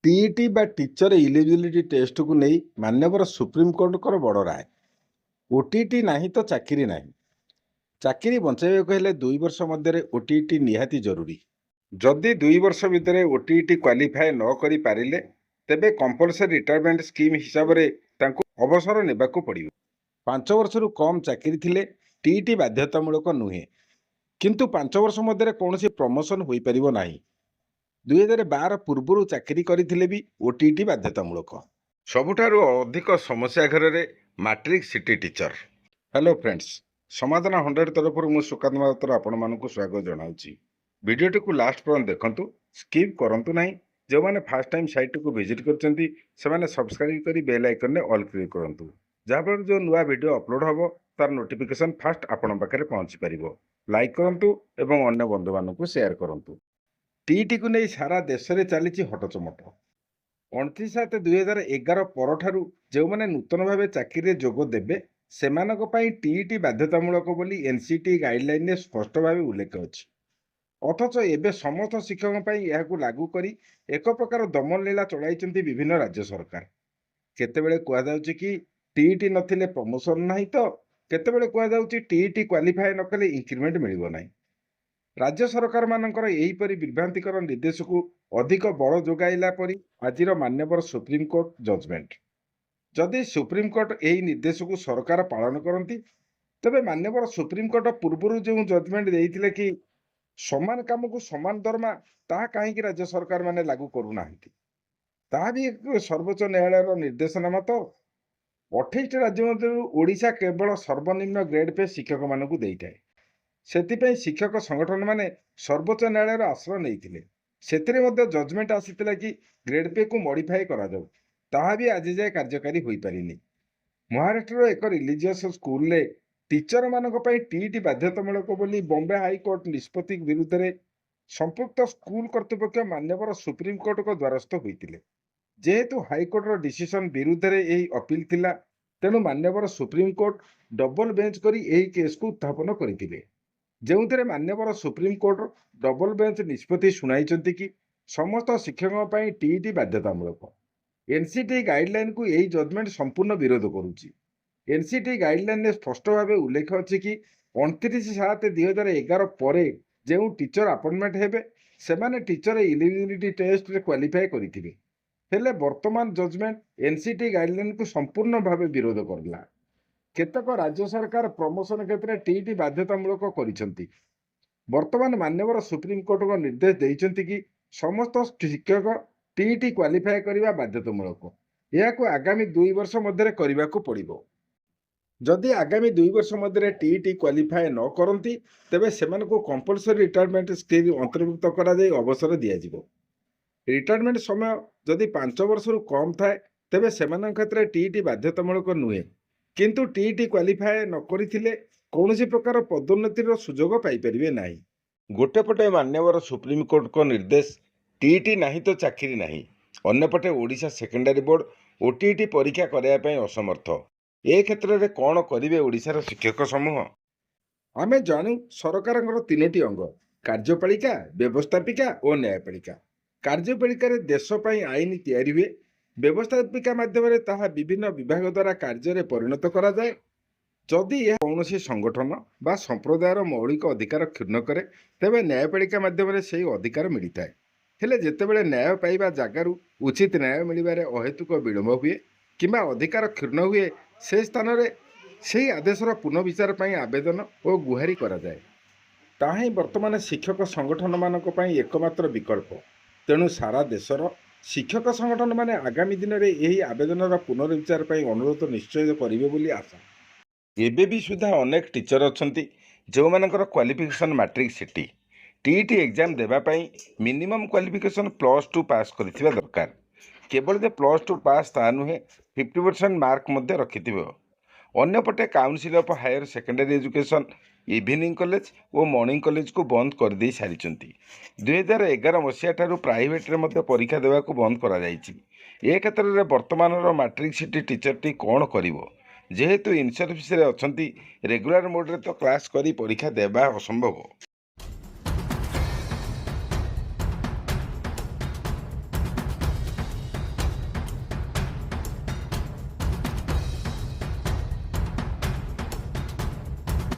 TET बा teacher eligibility test को नहीं माननीय सुप्रीमकोर्टर बड़ राय। ओटीटी नहीं तो चाकरी नहीं। चाकरी बचाइक हेले 2 वर्ष मध्य ओटीटी निहाती जरूरी। जदि 2 वर्ष भितर ओटीटी क्वालिफाए न करि पारिले तेबे कंपलसरी रिटायरमेंट स्कीम हिसाब से अवसर नेबाकू पड़िबो। 5 वर्ष रु कम चाकरी थिले टीईटी बाध्यतामूलक नुहे, किंतु 5 वर्ष मध्य कौन प्रमोशन हो पारिबो नाही। 2012 पूर्व चाकरी करथिले भी ओटीटी बाध्यतामूलक। सबुठारु अधिक समस्या घर रे matric city teacher. Hello friends, समाधान 100 तरफ मु सुकांत महातर आपण मानकु स्वागत जनाउची। वीडियोटी को लास्ट पर्यंत देखंतु, स्किप करंतु नाही। जो माने फर्स्ट टाइम साइट को विजिट करचंती से माने सब्सक्राइब करी बेल आइकन ने ऑल क्लिक करंतु, जहाँ पर जो नुआ वीडियो अपलोड हबो तार नोटिफिकेशन फास्ट आपण पाखरे पहुंची परिबो। लाइक करंतु एवं अन्य बंधु मानकु शेयर करंतु। टीईटी को नहीं सारा देश में चली हटचमट। 29/7/2011 पर जो मैंने नूतन भाव चाकरी जोग देवे से टीईटी बाध्यतामूलक बोली एनसीटी गाइडलाइन में स्पष्ट भाव उल्लेख अच्छी। अथच एवं समस्त शिक्षक यह लागू कर एक प्रकार दमन लीला चलाई विभिन्न राज्य सरकार। केतेबेले कहुच्छी कि टीईटी नथिले प्रमोशन नहीं, तो केतेबेले कहुच्छी टीईटी क्वालिफाए न कले इंक्रीमेंट मिलिबो नहीं। राज्य सरकार मानकर एहीपरि विभ्रांतिकर निर्देश को अधिक बल जोगाइला परी आजिर मान्यवर सुप्रीमकोर्ट जजमेंट। जदि सुप्रीमकोर्ट यही निर्देश को सरकार पालन करती तेबे मान्यवर सुप्रीमकोर्ट पूर्व जो जजमेंट देते कि समान काम को समान दरमा ता कहीं राज्य सरकार माने लागू करूना भी एक सर्वोच्च न्यायालय निर्देशनामा। तो 28 राज्य मध्य ओडिशा केवल सर्वनिम्न ग्रेड पे शिक्षक मानू देइथाय। सेतिपई शिक्षक संगठन माने सर्वोच्च न्यायालय आश्रय नहीं से जजमेंट आसीथिला कि ग्रेड पे को मॉडिफाई करा जाऊ, ताहा भी आज जाए कार्यकारी होई पारिनी। महाराष्ट्र एक रिलीजियस स्कूल ले टीचर मानक पई टीईटी बाध्यतामूलक बोली बॉम्बे हाईकोर्ट निष्पत्ति विरुद्ध रे संपुक्त स्कूल कर्तृपक्ष मान्यवर सुप्रीमकोर्ट को द्वारस्थ होइतिले। जेहेतु हाईकोर्ट रो डिसीजन विरुद्ध रे एही अपील थिला, तेणु मान्यवर सुप्रीमकोर्ट डबल बेंच करी एही केस को उत्थापन करितिले। जो मान्यवर सुप्रीमकोर्ट डबल बेंच निष्पत्ति शुणाई कि समस्त शिक्षकों पर टीईटी बाध्यतामूलक। एनसीटी गाइडलाइन को यही जजमेंट संपूर्ण विरोध करुच्ची। एनसीटी गाइडलाइन में स्पष्ट भाव उल्लेख अच्छी कि 29/7/2011 पर जो टीचर अपॉइंटमेंट हेबे सेमाने टीचर इलिजिबिलिटी टेस्ट रे क्वालिफाई करिथिबे। हेले वर्तमान जजमेंट एनसीटी गाइडलाइन को संपूर्ण भाव विरोध करला। केतक राज्य सरकार प्रमोशन क्षेत्र में टीईटी बाध्यतामूलक करिसेंती। वर्तमान मान्यवर सुप्रीमकोर्ट को निर्देश देइसेंती कि समस्त शिक्षक टीईटी क्वालिफाई करने बाध्यतामूलक। यह आगामी 2 वर्ष मध्य करने को पड़ो। जदि आगामी 2 वर्ष मध्य टीईटी क्वालिफाए न करती तेबे सेमान को कंपलसरी रिटायरमेंट स्कीम अंतर्भुक्त करा जाय अवसर दियाजिबो। रिटायरमेंट समय जदि 5 वर्ष रु कम थाए तेबे सेमान क्षेत्र में टीईटी बाध्यतामूलक नुहे, किंतु टीईटी क्वालिफाए न करिथिले कौनसी प्रकार पदोन्नतिर सुजोग पाई परिबे नाही। गोटे पटे मान्यवर सुप्रीमकोर्ट को निर्देश टीईटी नहीं तो चाकरी नहीं, अन्यपटे ओडिशा सेकेंडरी बोर्ड ओटीईटी परीक्षा कराया पई असमर्थ। ए क्षेत्र में कौन करिवे ओडिशार शिक्षक समूह? आमे जानू सरकार 3टी अंग, कार्यपालिका, व्यवस्थापिका और न्यायपालिका। कार्यपालिका रे देश पई आईन तैयारी हुए, व्यवस्थापिका माध्यम ताहा विभिन्न विभाग द्वारा कार्य परिणत करा जाए। जदि यह कौनसी संगठन बा संप्रदायर मौलिक अधिकार क्षुण्ण करे तेबे न्यायपालिका माध्यम से अधिकार मिलता है। हेले जेतेबेले न्याय पाइबा जगार उचित न्याय मिलबारे अहेतुक विलंब हुए किंबा अधिकार क्षुण्ण हुए से स्थान में से आदेशर पुनर्विचार पर आवेदन और गुहारी करा जाए। ताहा ही वर्तमान शिक्षक संगठन मानक पई एकमात्र विकल्प। तेणु सारा देशर शिक्षक संगठन माने आगामी दिन में यही आवेदन पुनर्विचार पर अनुरोध निश्चय करेंगे बोली आशा। एबे भी सुधा अनेक टीचर अच्छंती जो मानकर qualification matric CT TET exam देवाई मिनिमम क्वालिफिकेशन +2 पास करिथिबा दरकार। केवल जे +2 पास ता नुहे 50% मार्क मध्य रखिथिबो। अन्यपटे council of higher secondary education evening college और मॉर्निंग कॉलेज को बंद कर दे सारी। 2011 मसीहा ठारू प्राइवेट रे मध्य परीक्षा देवा को बंद करा जायछि। ए क्षेत्र में वर्तमान मैट्रिक सिटी टीचरटी कौन करिवो? जेहेतु इन सर्विस रे अछंती रेगुलर मोड रे तो क्लास करी परीक्षा देवा असंभव।